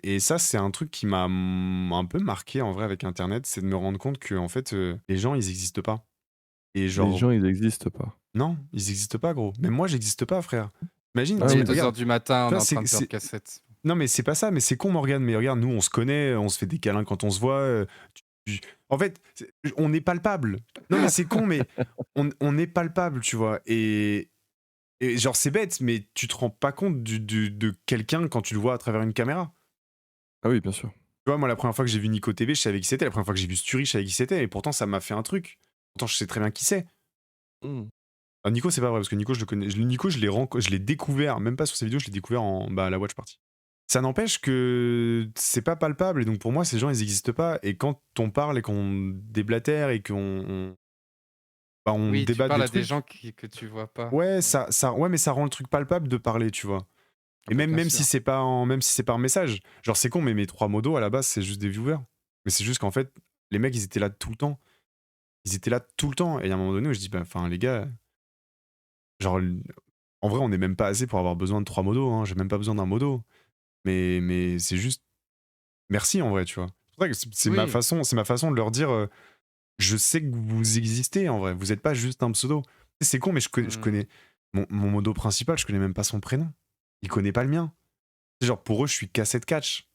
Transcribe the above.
Et ça, c'est un truc qui m'a un peu marqué en vrai avec internet, c'est de me rendre compte que en fait, les gens, ils existent pas. Et Les genre gens, ils existent pas. non, ils existent pas gros. Même moi, j'existe pas frère. Imagine, Ah tu oui, Deux regarde, heures du matin, tu on est vois, en train c'est de perdre cassette. non mais c'est pas ça, mais c'est con Morgane, mais regarde, nous on se connaît, on se fait des câlins quand on se voit, en fait, on est palpable. Non mais c'est con, mais on est palpable, tu vois? Et genre c'est bête, mais tu te rends pas compte de quelqu'un quand tu le vois à travers une caméra. Ah oui, bien sûr. Tu vois, moi la première fois que j'ai vu Nico TV, je savais qui c'était, la première fois que j'ai vu Sturi, je savais qui c'était et pourtant ça m'a fait un truc. Pourtant je sais très bien qui c'est. Mmh. Ah Nico, c'est pas vrai parce que Nico, je le connais. Nico, je l'ai découvert, même pas sur ses vidéos, je l'ai découvert à la watch party. Ça n'empêche que c'est pas palpable et donc pour moi, ces gens, ils existent pas. Et quand on parle et qu'on déblatère et on Oui, tu débat parles des à des gens trucs, que tu vois pas. ouais, Ouais. ouais, mais ça rend le truc palpable de parler, tu vois. Ah Et bah, même, bien même si sûr. c'est pas même si c'est par message. Genre, c'est con, mais mes trois modos à la base, c'est juste des viewers. Mais c'est juste qu'en fait, les mecs, ils étaient là tout le temps. Ils étaient là tout le temps. Et à un moment donné où je dis, bah, enfin, les gars, genre, en vrai, on est même pas assez pour avoir besoin de 3 modos, hein. J'ai même pas besoin d'un modo. Mais c'est juste merci en vrai, tu vois? C'est pour ça que Oui. c'est ma façon de leur dire, «Je sais que vous existez en vrai, vous êtes pas juste un pseudo». C'est con, mais je Mmh. connais mon modo principal, je connais même pas son prénom. Il connaît pas le mien. Genre pour eux, je suis Cassette Catch.